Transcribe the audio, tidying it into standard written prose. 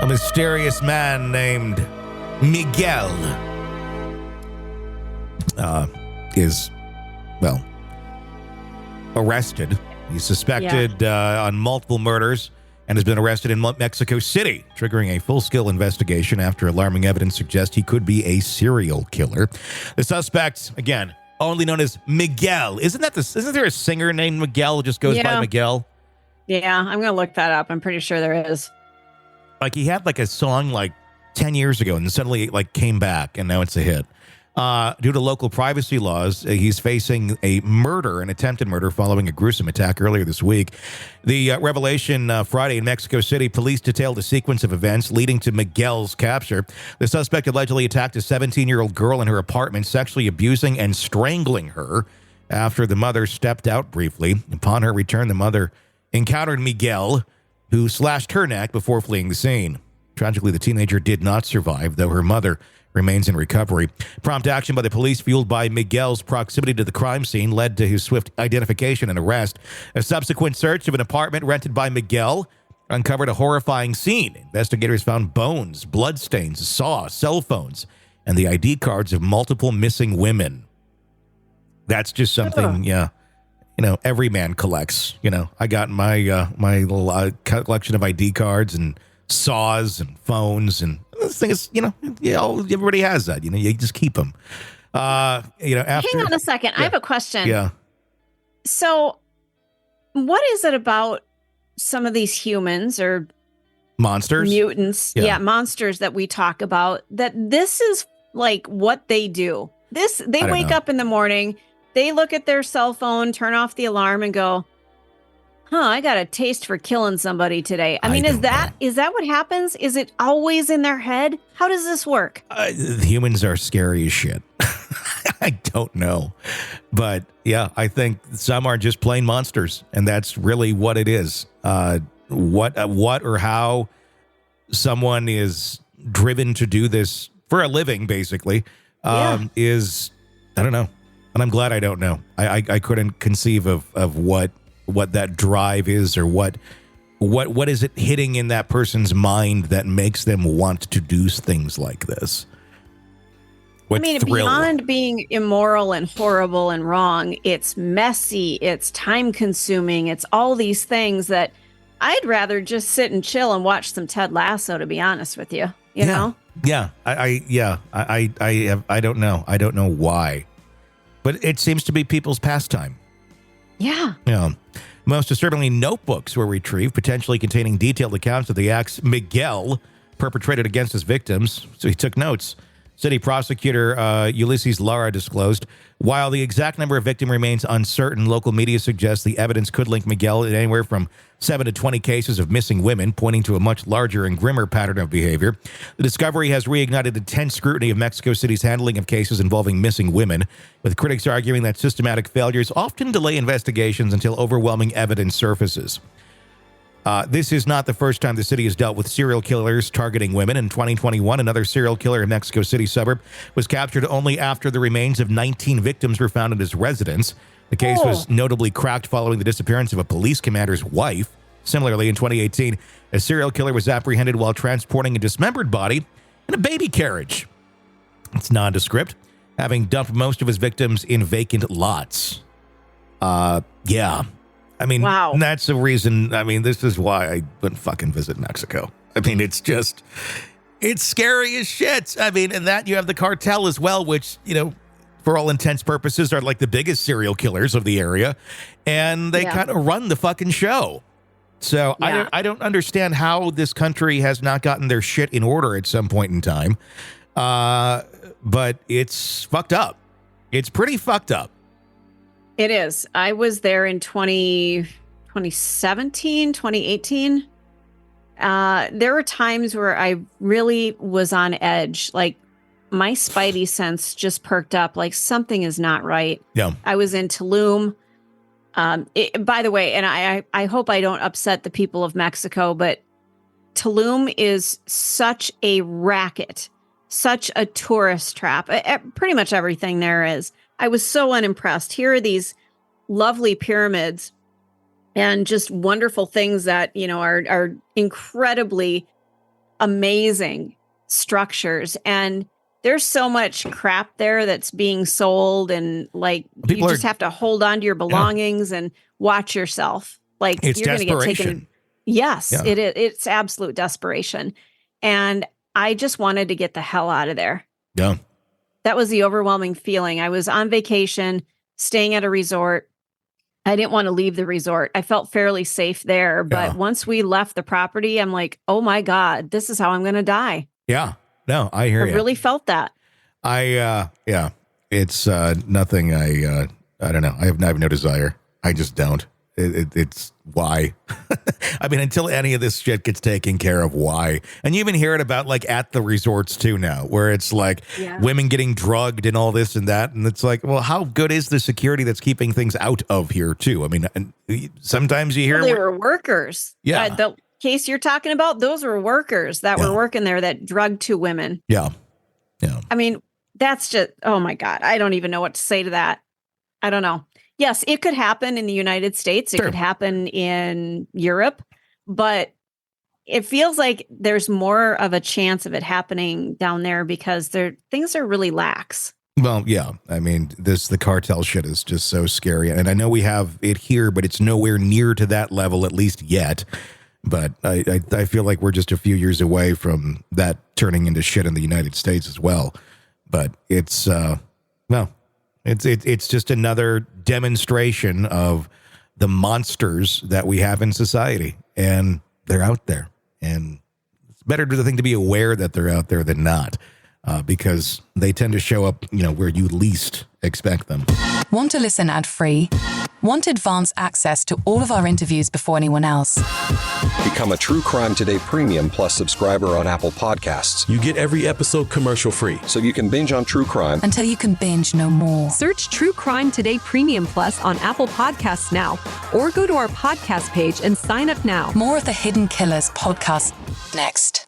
A mysterious man named Miguel is, well, arrested. He's suspected on multiple murders and has been arrested in Mexico City, triggering a full-scale investigation after alarming evidence suggests he could be a serial killer. The suspect, again, only known as Miguel. Isn't there a singer named Miguel who just goes by Miguel? Yeah, I'm going to look that up. I'm pretty sure there is. Like, he had like a song like 10 years ago and suddenly it like came back and now it's a hit. Due to local privacy laws, he's facing an attempted murder following a gruesome attack earlier this week. The revelation Friday in Mexico City, police detailed a sequence of events leading to Miguel's capture. The suspect allegedly attacked a 17-year-old girl in her apartment, sexually abusing and strangling her after the mother stepped out briefly. Upon her return, the mother encountered Miguel, who slashed her neck before fleeing the scene. Tragically, the teenager did not survive, though her mother remains in recovery. Prompt action by the police, fueled by Miguel's proximity to the crime scene, led to his swift identification and arrest. A subsequent search of an apartment rented by Miguel uncovered a horrifying scene. Investigators found bones, bloodstains, a saw, cell phones, and the ID cards of multiple missing women. That's just something, every man collects. I got my my little collection of ID cards and saws and phones, and this thing is, everybody has that. You just keep them. After, hang on a second. I have a question. Yeah. So, what is it about some of these humans or monsters, mutants? Yeah, monsters that we talk about. That this is like what they do. They wake up in the morning. They look at their cell phone, turn off the alarm, and go, I got a taste for killing somebody today. I mean, is that what happens? Is it always in their head? How does this work? Humans are scary as shit. I don't know. But yeah, I think some are just plain monsters. And that's really what it is. What or how someone is driven to do this for a living, basically, is, I don't know. And I'm glad I don't know. I couldn't conceive of what that drive is, or what is it hitting in that person's mind that makes them want to do things like this. Beyond being immoral and horrible and wrong, it's messy, it's time consuming, it's all these things that I'd rather just sit and chill and watch some Ted Lasso, to be honest with you. You know? Yeah. I don't know. I don't know why. But it seems to be people's pastime. Yeah. Most disturbingly, notebooks were retrieved, potentially containing detailed accounts of the acts Miguel perpetrated against his victims. So he took notes. City prosecutor Ulises Lara disclosed. While the exact number of victims remains uncertain, local media suggests the evidence could link Miguel in anywhere from 7 to 20 cases of missing women, pointing to a much larger and grimmer pattern of behavior. The discovery has reignited intense scrutiny of Mexico City's handling of cases involving missing women, with critics arguing that systematic failures often delay investigations until overwhelming evidence surfaces. This is not the first time the city has dealt with serial killers targeting women. In 2021, another serial killer in Mexico City suburb was captured only after the remains of 19 victims were found at his residence. The case was notably cracked following the disappearance of a police commander's wife. Similarly, in 2018, a serial killer was apprehended while transporting a dismembered body in a baby carriage. It's nondescript, having dumped most of his victims in vacant lots. Yeah. I mean, wow. That's the reason. I mean, this is why I wouldn't fucking visit Mexico. I mean, it's scary as shit. I mean, and that you have the cartel as well, which, for all intents purposes are like the biggest serial killers of the area. And they kind of run the fucking show. So I don't understand how this country has not gotten their shit in order at some point in time. But it's fucked up. It's pretty fucked up. It is. I was there in 2017, 2018. There were times where I really was on edge. Like, my spidey sense just perked up. Like, something is not right. Yeah. I was in Tulum. By the way, and I hope I don't upset the people of Mexico, but Tulum is such a racket, such a tourist trap. Pretty much everything there is. I was so unimpressed. Here are these lovely pyramids and just wonderful things that, are incredibly amazing structures, and there's so much crap there that's being sold, and like you just have to hold on to your belongings and watch yourself. Like it's you're going to get taken. Yes, it's absolute desperation. And I just wanted to get the hell out of there. Yeah. That was the overwhelming feeling. I was on vacation, staying at a resort. I didn't want to leave the resort. I felt fairly safe there. But once we left the property, I'm like, oh my God, this is how I'm going to die. Yeah. No, I hear you. I really felt that. It's nothing. I don't know. I have no desire. I just don't. It's why. I mean, until any of this shit gets taken care of, why? And you even hear it about like at the resorts too now, where it's like women getting drugged and all this and that. And it's like, well, how good is the security that's keeping things out of here too? I mean, and sometimes you hear they were workers. Yeah. The case you're talking about, those were workers that were working there that drugged two women. Yeah. Yeah. I mean, that's just, oh my God. I don't even know what to say to that. I don't know. Yes, it could happen in the United States. It could happen in Europe, but it feels like there's more of a chance of it happening down there because things are really lax. Well, yeah. I mean, the cartel shit is just so scary. And I know we have it here, but it's nowhere near to that level, at least yet. But I feel like we're just a few years away from that turning into shit in the United States as well. But it's, it's just another demonstration of the monsters that we have in society. And they're out there. And it's better to be aware that they're out there than not. Because they tend to show up, where you least expect them. Want to listen ad-free? Want advanced access to all of our interviews before anyone else? Become a True Crime Today Premium Plus subscriber on Apple Podcasts. You get every episode commercial-free. So you can binge on true crime until you can binge no more. Search True Crime Today Premium Plus on Apple Podcasts now, or go to our podcast page and sign up now. More of the Hidden Killers podcast next.